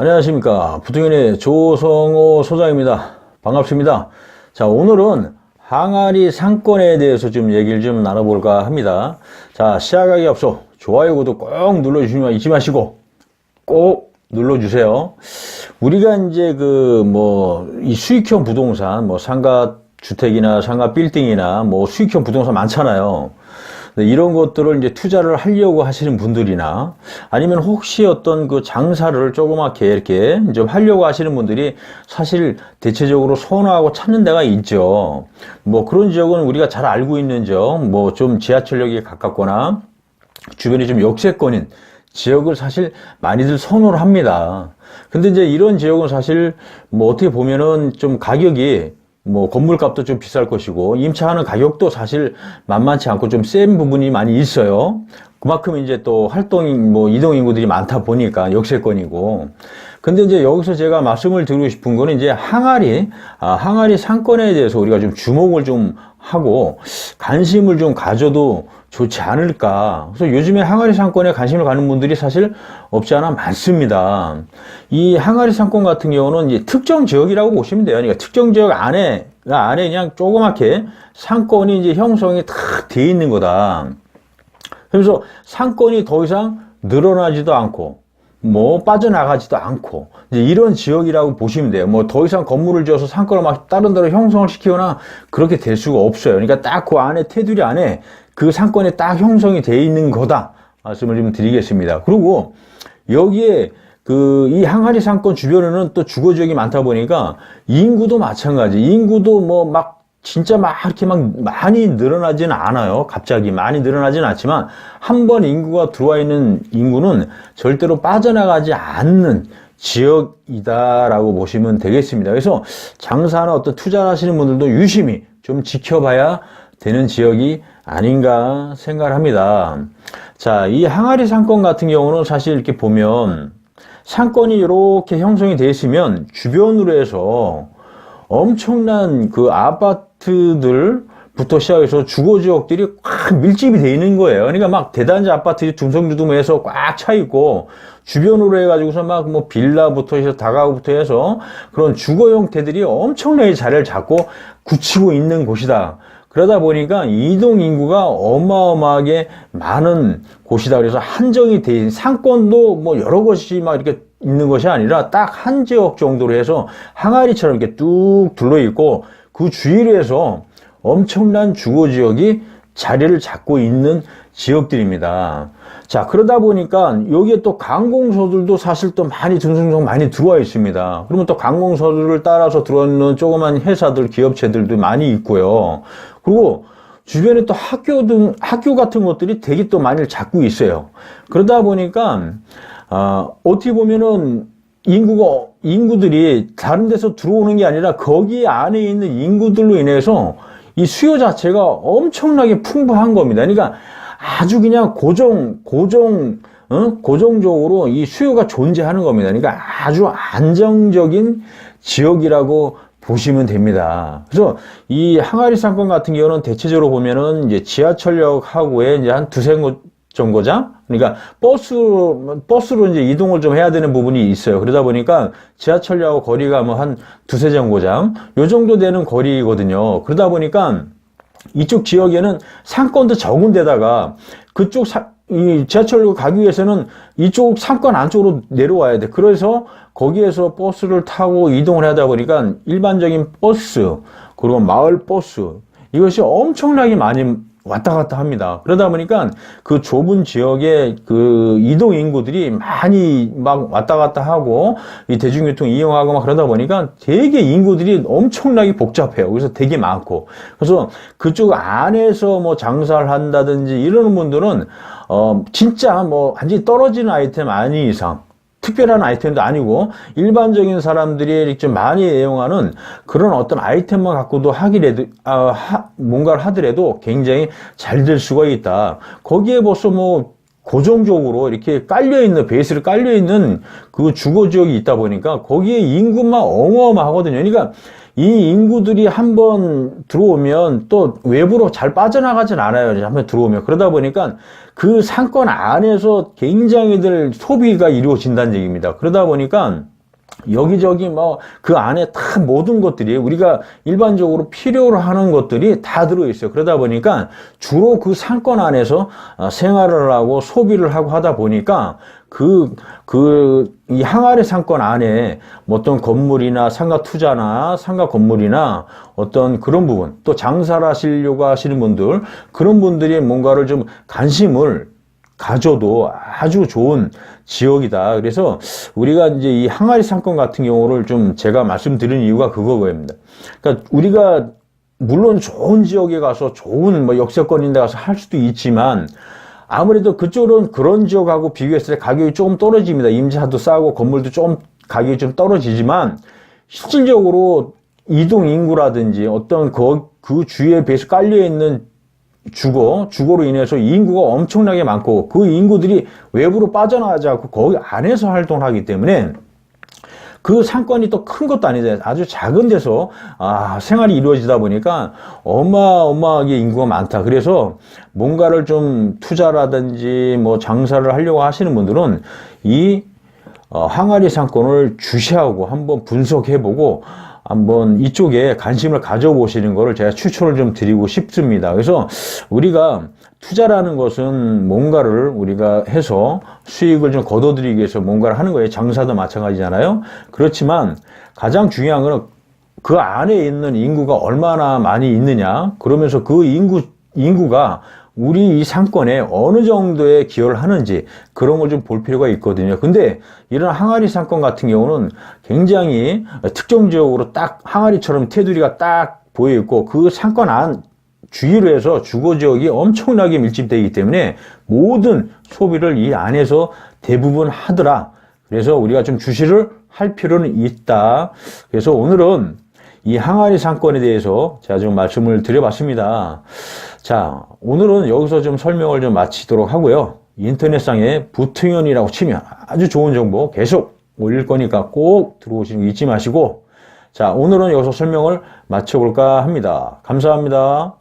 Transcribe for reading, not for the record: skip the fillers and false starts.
안녕하십니까. 부통연의 조성호 소장입니다. 반갑습니다. 자, 오늘은 항아리 상권에 대해서 좀 얘기를 좀 나눠볼까 합니다. 자, 시작하기 앞서 좋아요, 구독 꼭 눌러주시면 잊지 마시고 꼭 눌러주세요. 우리가 이제 이 수익형 부동산, 상가 주택이나 상가 빌딩이나 수익형 부동산 많잖아요. 이런 것들을 이제 투자를 하려고 하시는 분들이나 아니면 혹시 어떤 그 장사를 조그맣게 이렇게 좀 하려고 하시는 분들이 사실 대체적으로 선호하고 찾는 데가 있죠. 그런 지역은 우리가 잘 알고 있는 지역, 좀 지하철역에 가깝거나 주변이 좀 역세권인 지역을 사실 많이들 선호를 합니다. 근데 이제 이런 지역은 사실 어떻게 보면은 좀 가격이 건물값도 좀 비쌀 것이고, 임차하는 가격도 사실 만만치 않고 좀 센 부분이 많이 있어요. 그만큼 이제 또 이동 인구들이 많다 보니까 역세권이고. 근데 이제 여기서 제가 말씀을 드리고 싶은 거는 이제 항아리 상권에 대해서 우리가 좀 주목을 좀 하고 관심을 좀 가져도 좋지 않을까. 그래서 요즘에 항아리 상권에 관심을 가는 분들이 사실 없지 않아 많습니다. 이 항아리 상권 같은 경우는 이제 특정 지역이라고 보시면 돼요. 그러니까 특정 지역 안에 그냥 조그맣게 상권이 이제 형성이 탁 돼 있는 거다. 그래서 상권이 더 이상 늘어나지도 않고 빠져나가지도 않고 이제 이런 지역이라고 보시면 돼요. 더 이상 건물을 지어서 상권을 막 다른 데로 형성을 시키거나 그렇게 될 수가 없어요. 그러니까 딱 그 안에 테두리 안에 그 상권이 딱 형성이 돼 있는 거다 말씀을 좀 드리겠습니다. 그리고 여기에 이 항아리 상권 주변에는 또 주거 지역이 많다 보니까 인구도 마찬가지. 인구도 진짜 이렇게 많이 늘어나지는 않아요. 갑자기 많이 늘어나지는 않지만 한 번 인구가 들어와 있는 인구는 절대로 빠져나가지 않는 지역이다라고 보시면 되겠습니다. 그래서 장사나 어떤 투자를 하시는 분들도 유심히 좀 지켜봐야 되는 지역이 아닌가 생각을 합니다. 자, 이 항아리 상권 같은 경우는 사실 이렇게 보면 상권이 이렇게 형성이 되어 있으면 주변으로 해서 엄청난 그 아파트들부터 시작해서 주거 지역들이 꽉 밀집이 되어 있는 거예요. 그러니까 대단지 아파트들이 둥성두둥해서 꽉 차 있고 주변으로 해가지고서 빌라부터 해서 다가구부터 해서 그런 주거 형태들이 엄청나게 자리를 잡고 굳히고 있는 곳이다. 그러다 보니까 이동 인구가 어마어마하게 많은 곳이다. 그래서 한정이 돼 있는 상권도 여러 곳이 이렇게 있는 것이 아니라 딱 한 지역 정도로 해서 항아리처럼 이렇게 뚝 둘러 있고 그 주위로 해서 엄청난 주거 지역이 자리를 잡고 있는 지역들입니다. 자, 그러다 보니까 여기에 또 관공서들도 사실 또 많이 둥둥둥 많이 들어와 있습니다. 그러면 또 관공서들을 따라서 들어오는 조그만 회사들, 기업체들도 많이 있고요. 그리고 주변에 또 학교 같은 것들이 되게 또 많이 잡고 있어요. 그러다 보니까 어떻게 보면은 인구들이 다른 데서 들어오는 게 아니라 거기 안에 있는 인구들로 인해서 이 수요 자체가 엄청나게 풍부한 겁니다. 그러니까 아주 그냥 고정적으로 이 수요가 존재하는 겁니다. 그러니까 아주 안정적인 지역이라고 보시면 됩니다. 그래서 이 항아리 상권 같은 경우는 대체적으로 보면은 이제 지하철역하고에 이제 한 두세 정거장? 그러니까 버스로 이제 이동을 좀 해야 되는 부분이 있어요. 그러다 보니까 지하철역하고 거리가 한 두세 정거장, 요 정도 되는 거리거든요. 그러다 보니까 이쪽 지역에는 상권도 적은 데다가 그쪽 이 지하철로 가기 위해서는 이쪽 상권 안쪽으로 내려와야 돼. 그래서 거기에서 버스를 타고 이동을 하다 보니까 일반적인 버스, 그리고 마을 버스, 이것이 엄청나게 많이 왔다 갔다 합니다. 그러다 보니까 그 좁은 지역에 그 이동 인구들이 많이 왔다 갔다 하고 이 대중교통 이용하고 그러다 보니까 되게 인구들이 엄청나게 복잡해요. 그래서 되게 많고. 그래서 그쪽 안에서 장사를 한다든지 이러는 분들은 진짜 완전히 떨어지는 아이템 아닌 이상 특별한 아이템도 아니고 일반적인 사람들이 좀 많이 애용하는 그런 어떤 아이템만 갖고도 뭔가를 하더라도 굉장히 잘 될 수가 있다. 거기에 벌써 고정적으로 이렇게 베이스를 깔려있는 그 주거 지역이 있다 보니까 거기에 인구만 어마어마하거든요. 그러니까 이 인구들이 한번 들어오면 또 외부로 잘 빠져나가진 않아요. 한번 들어오면. 그러다 보니까 그 상권 안에서 굉장히들 소비가 이루어진다는 얘기입니다. 그러다 보니까 여기저기 뭐 그 안에 다 모든 것들이 우리가 일반적으로 필요로 하는 것들이 다 들어있어요. 그러다 보니까 주로 그 상권 안에서 생활을 하고 소비를 하고 하다 보니까 이 항아리 상권 안에 뭐 어떤 건물이나 상가 투자나 상가 건물이나 어떤 그런 부분, 또 장사를 하시려고 하시는 분들, 그런 분들이 뭔가를 좀 관심을 가져도 아주 좋은 지역이다. 그래서 우리가 이제 이 항아리 상권 같은 경우를 좀 제가 말씀드린 이유가 그거입니다. 그러니까 우리가 물론 좋은 지역에 가서 좋은 뭐 역세권 있는 데 가서 할 수도 있지만 아무래도 그쪽은 그런 지역하고 비교했을 때 가격이 조금 떨어집니다. 임차도 싸고 건물도 좀 가격이 좀 떨어지지만 실질적으로 이동 인구라든지 어떤 그 주위에 비해서 깔려 있는 주거로 인해서 인구가 엄청나게 많고 그 인구들이 외부로 빠져나가지 않고 거기 안에서 활동을 하기 때문에 그 상권이 또 큰 것도 아니잖아요. 아주 작은 데서 생활이 이루어지다 보니까 어마어마하게 인구가 많다. 그래서 뭔가를 좀 투자라든지 뭐 장사를 하려고 하시는 분들은 이 항아리 상권을 주시하고 한번 분석해보고 한번 이쪽에 관심을 가져보시는 것을 제가 추천을 좀 드리고 싶습니다. 그래서 우리가 투자라는 것은 뭔가를 우리가 해서 수익을 좀 거둬들이기 위해서 뭔가를 하는 거예요. 장사도 마찬가지잖아요. 그렇지만 가장 중요한 거는 그 안에 있는 인구가 얼마나 많이 있느냐. 그러면서 그 인구가 우리 이 상권에 어느 정도의 기여를 하는지 그런 걸 좀 볼 필요가 있거든요. 근데 이런 항아리 상권 같은 경우는 굉장히 특정 지역으로 딱 항아리처럼 테두리가 딱 보여 있고 그 상권 안 주위로 해서 주거 지역이 엄청나게 밀집되기 때문에 모든 소비를 이 안에서 대부분 하더라. 그래서 우리가 좀 주시를 할 필요는 있다. 그래서 오늘은 이 항아리 상권에 대해서 제가 좀 말씀을 드려봤습니다. 자, 오늘은 여기서 좀 설명을 좀 마치도록 하고요. 인터넷상에 부통연이라고 치면 아주 좋은 정보 계속 올릴 거니까 꼭 들어오시는 거 잊지 마시고, 자, 오늘은 여기서 설명을 마쳐볼까 합니다. 감사합니다.